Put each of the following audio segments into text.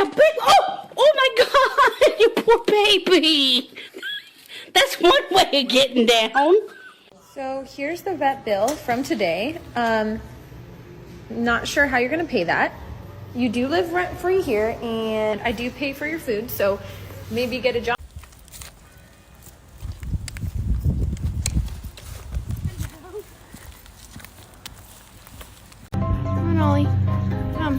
a big, oh my God, you poor baby. That's one way of getting down. So here's the vet bill from today. Not sure how you're gonna pay that. You do live rent-free here, and I do pay for your food, so maybe get a job. Come on, Ollie. Come.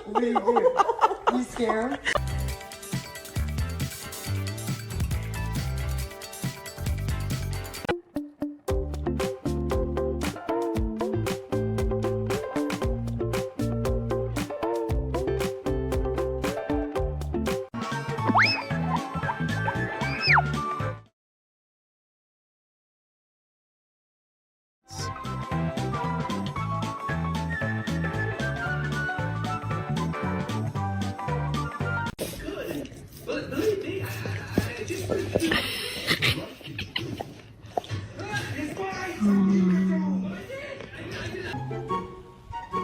What do you do? You scare him?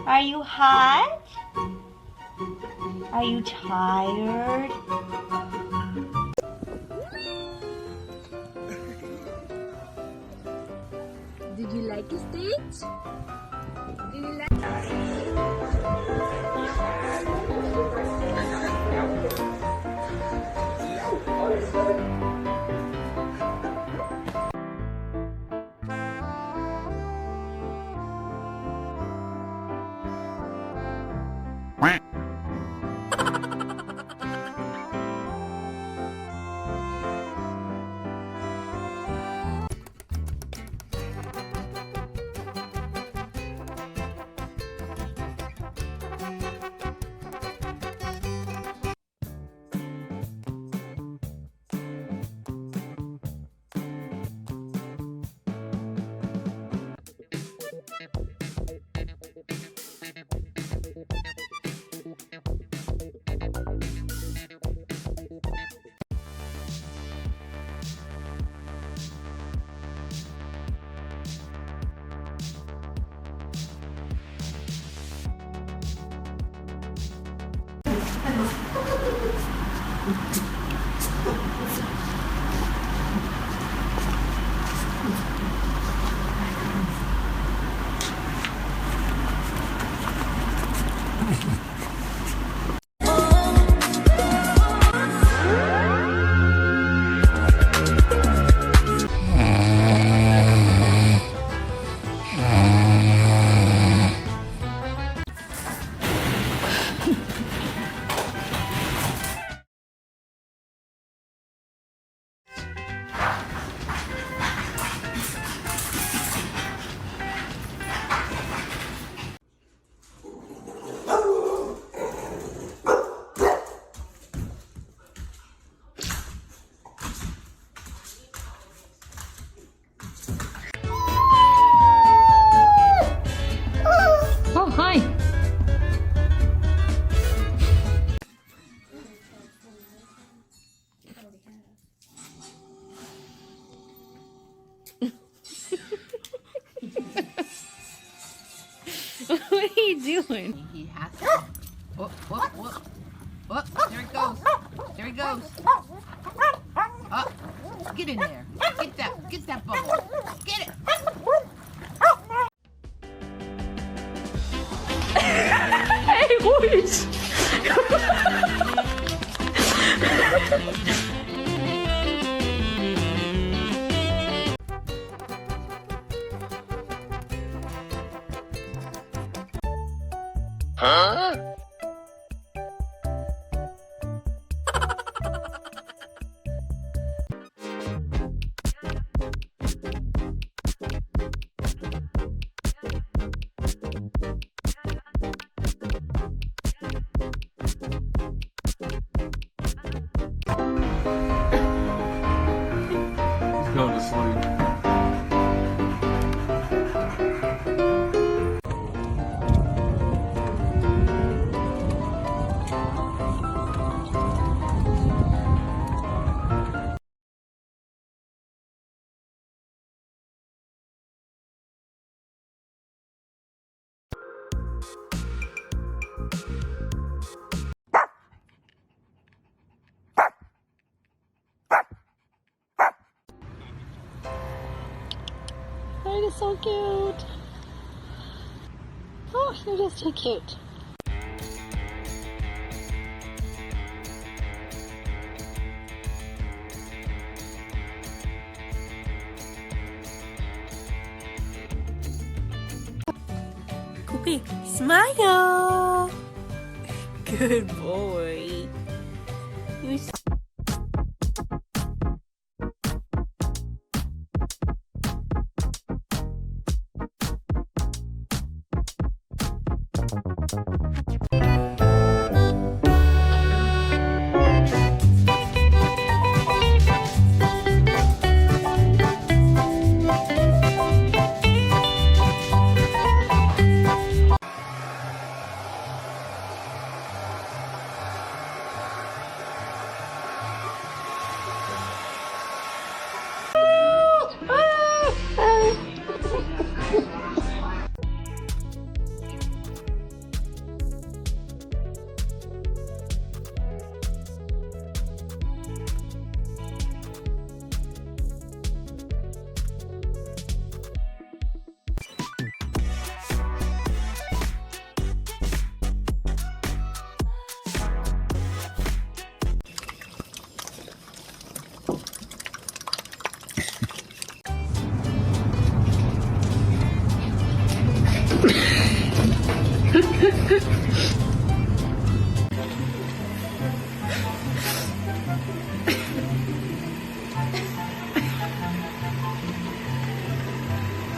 Are you hot? Are you tired? Did you like the stage? Did you like you doing? He has to. Whoop, whoop, whoop. Whoop, there it goes. There he goes. Up. Get in there. Get that bubble. Get it. Hey, boys. He's going to sleep. That is so cute. Oh, you're just too cute. Koopy, smile. Good boy. You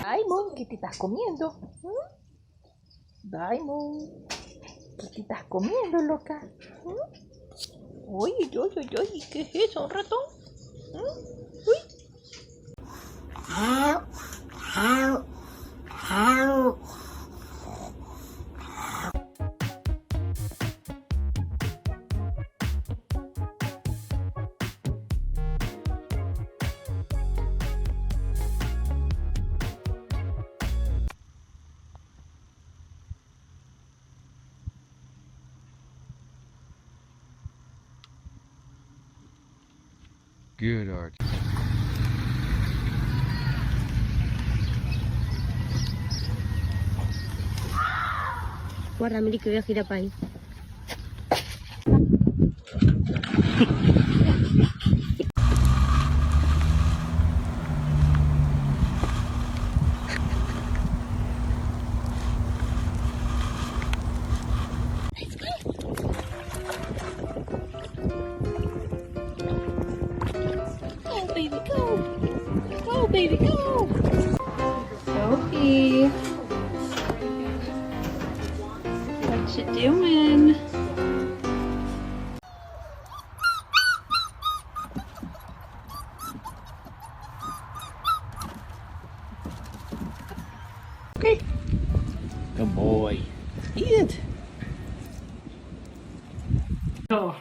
Diamond, ¿qué te estás comiendo? Diamond, ¿qué te estás comiendo, loca? Uy, ¿qué es eso, un ratón? Uy. Good, Art. Guarda, Miri, que voy a girar para ahí. Go, baby, go. Go, baby, go. Sophie. What you doing? Okay. Good boy. Eat it. Oh.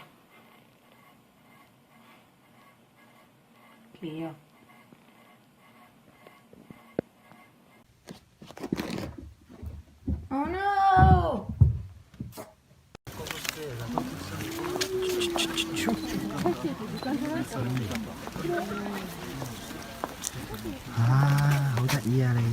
Cleo. Oh no! À, hổ chạy ra đây.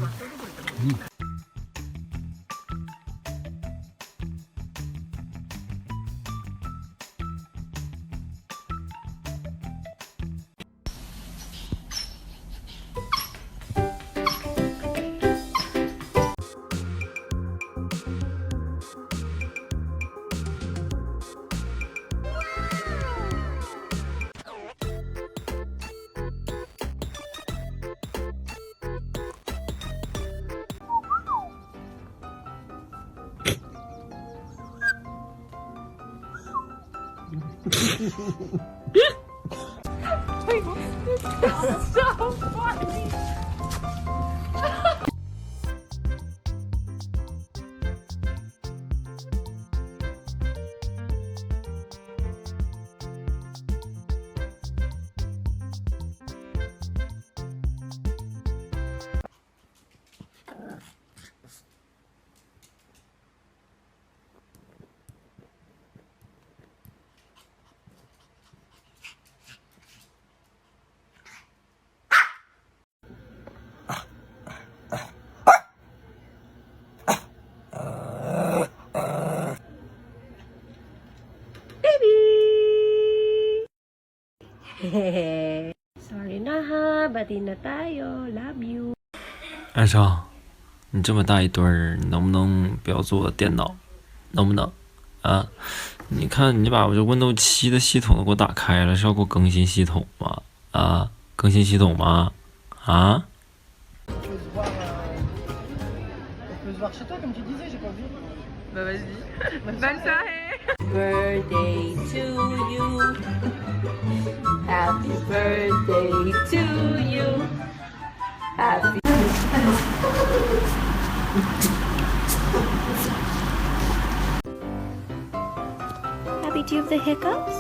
So funny. Sorry na ha, bati na tayo. Love you. 安少，你这么大一堆儿，你能不能不要坐我的电脑？能不能？啊，你看你把我这 Windows 7的系统都给我打开了，是要给我更新系统吗？啊，更新系统吗？啊？ Bah vas-y. Bonne soirée. Birthday to you. Happy birthday to you. Happy. Happy, do you have the hiccups?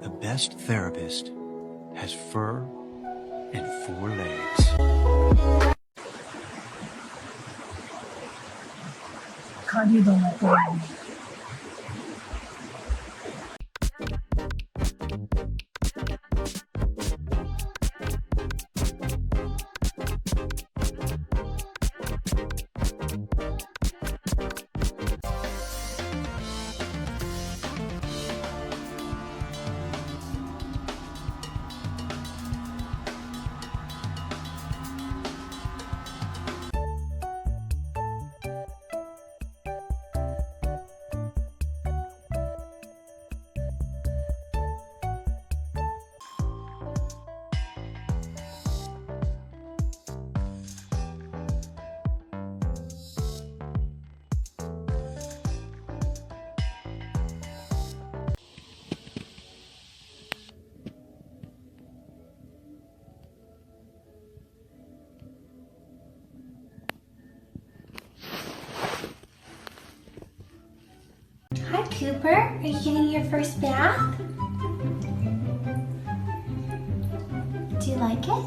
The best therapist has fur and 4 legs. Hi, Cooper. Are you getting your first bath? Do you like it?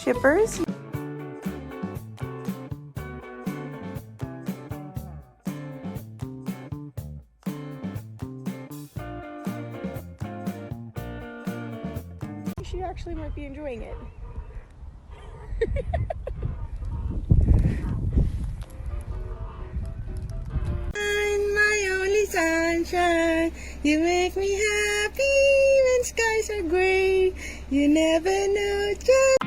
Shippers. She actually might be enjoying it. sunshine. You make me happy when skies are gray. You never know just.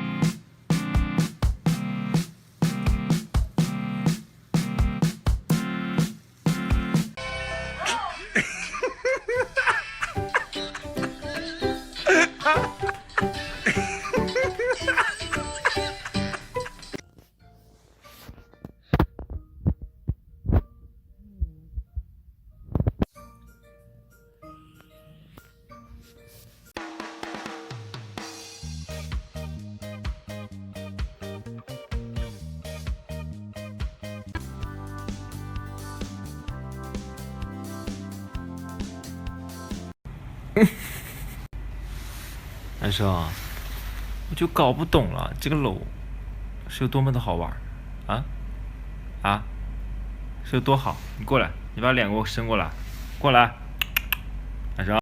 男生，我就搞不懂了，这个楼是有多么的好玩啊，是有多好？你过来，你把脸给我伸过来，过来，男生。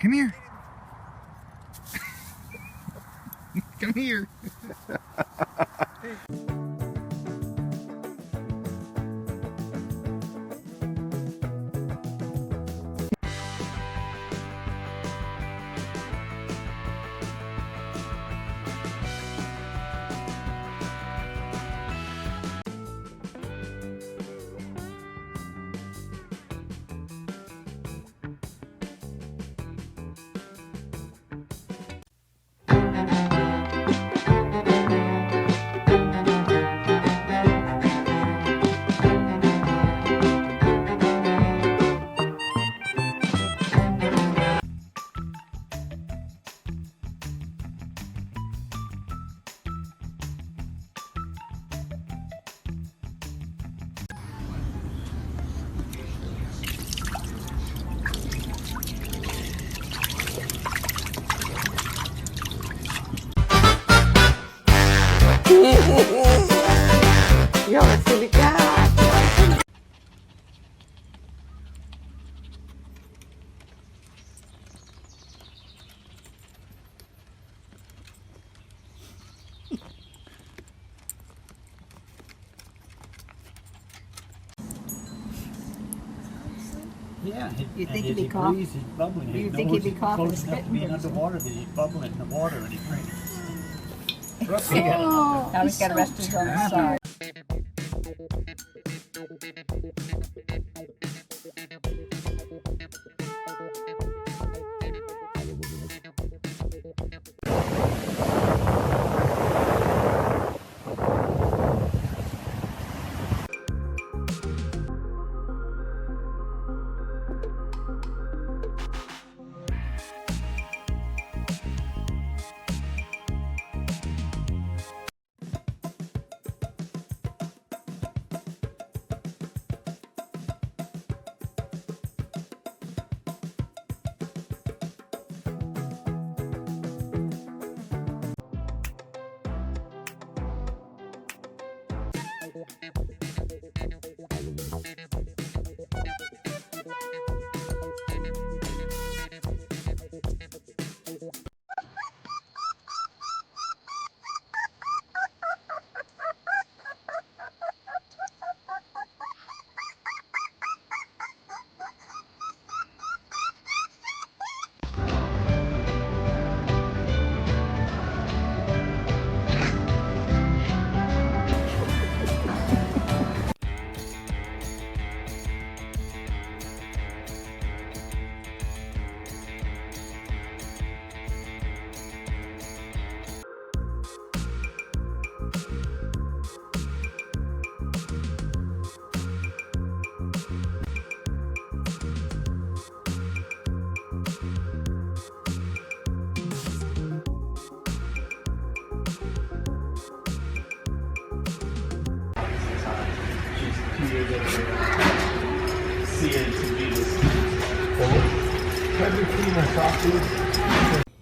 Come here. Come here. Yo, silly cat. Yeah. You think he'd be coughing? He's bubbling. You think he'd be coughing and spitting? Being underwater, that he's bubbling in the water and he's drinking. Now he's got to rest his on the side.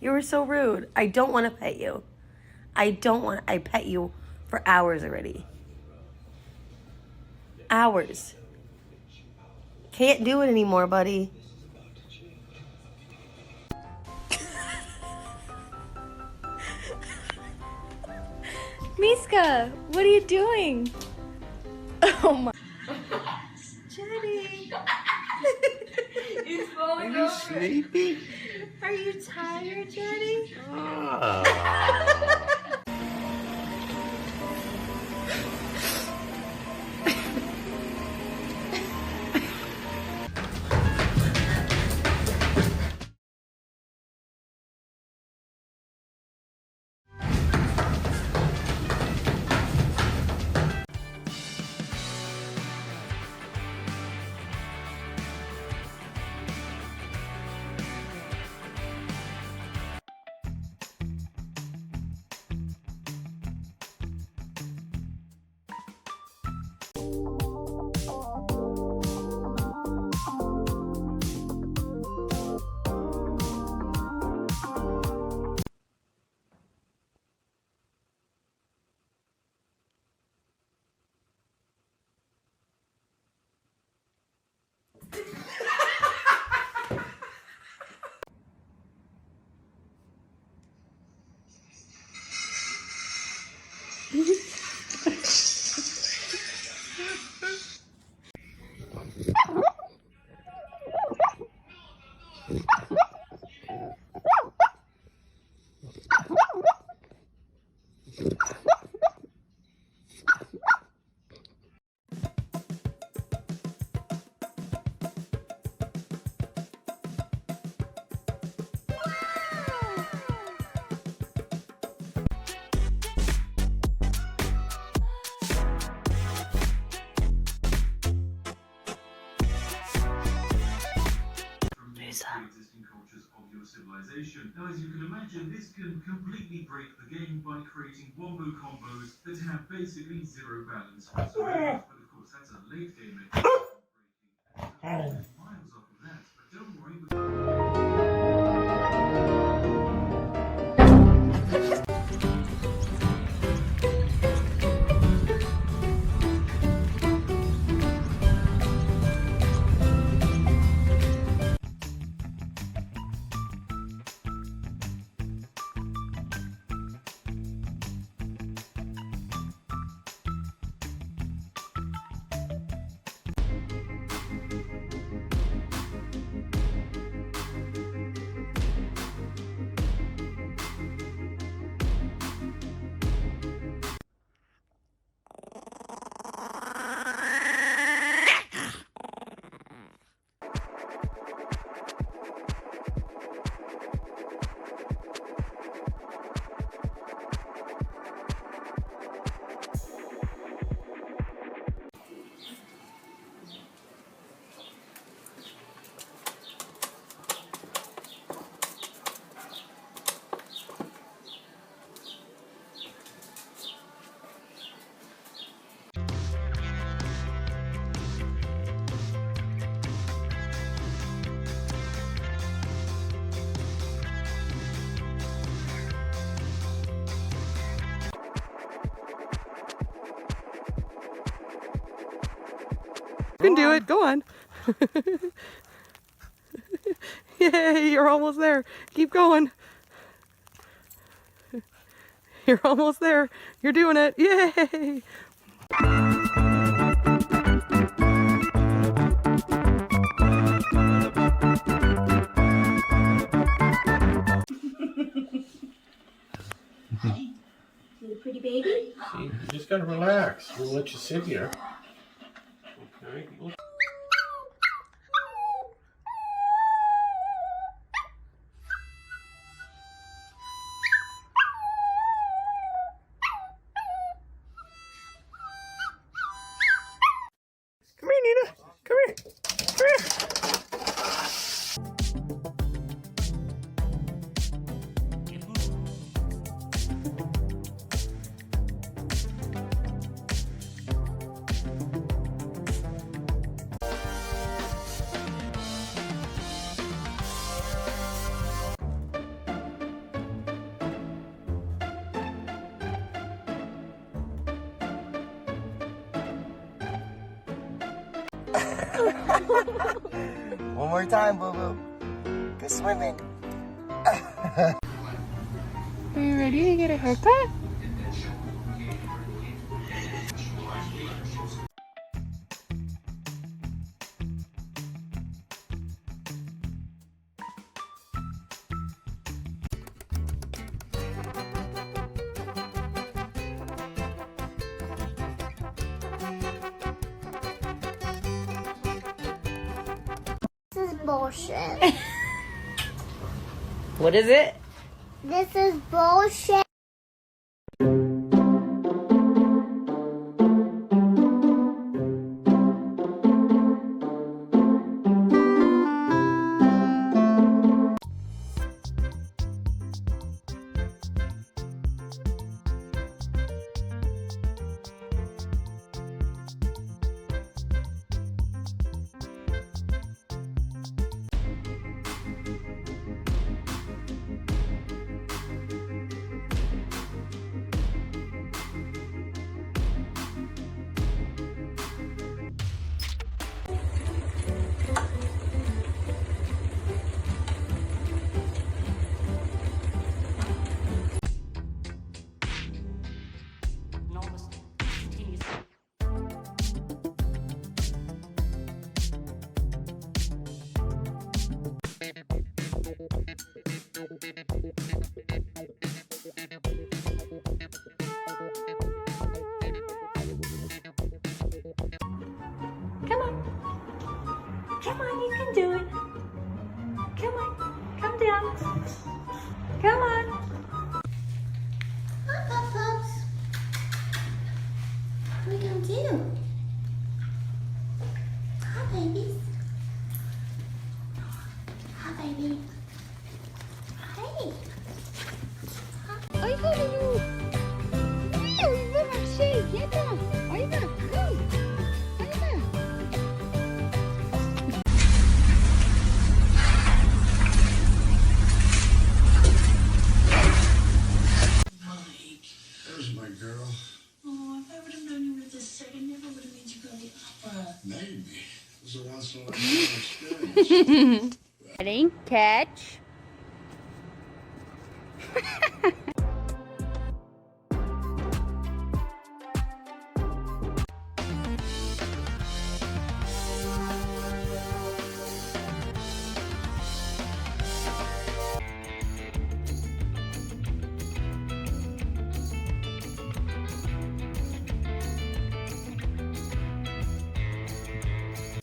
You were so rude. I don't want to pet you. I don't want, I pet you for hours already. Hours. Can't do it anymore, buddy. Miska, what are you doing? Oh my. Jenny. He's falling over. Sleepy? Are you tired, Jenny? Civilization. Now, as you can imagine, this can completely break the game by creating wombo combos that have basically zero balance whatsoever. But of course, that's a late game mechanic. Miles off of that, but don't worry. You can do it. Go on. Yay, you're almost there. Keep going. You're almost there. You're doing it. Yay. Little pretty baby. See, you just gotta relax. We'll let you sit here. Okay. Come here, Nina. Come here. Come here. One more time, Boo Boo. Good swimming. Are you ready to get a haircut? This is bullshit. What is it? This is bullshit. Come on, you can do it. Come on, come down. Come on. Hi, Pups. What are we gonna do? Hi, babies. Hi, baby. Hey. Oiga, Lulu. Oiga, Maxi, quieta. Oiga, go. Oiga. There's my girl. Oh, if I would have known you were this sick, I never would have made you go to the opera. Maybe. It was a once in a lifetime experience. Ready? Catch.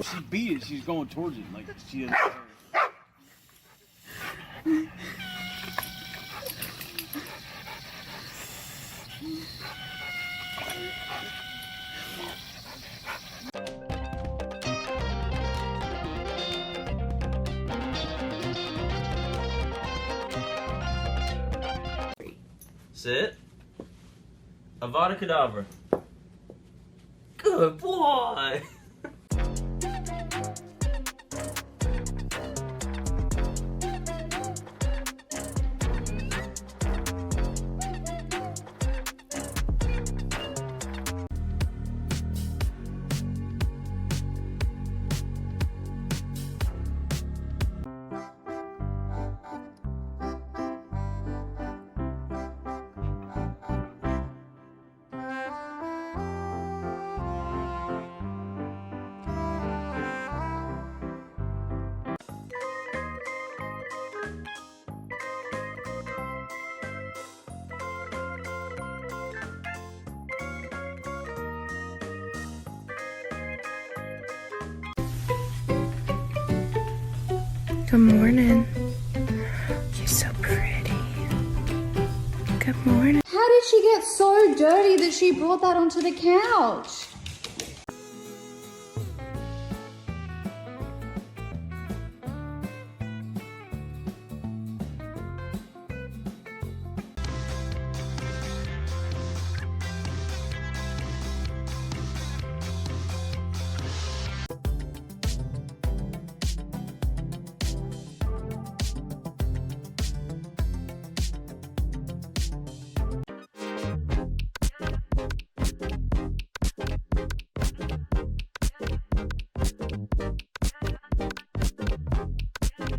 She beat it. She's going towards it. Like she is. Sit. Avada Kedavra. Good boy. Good morning. You're so pretty. Good morning. How did she get so dirty that she brought that onto the couch?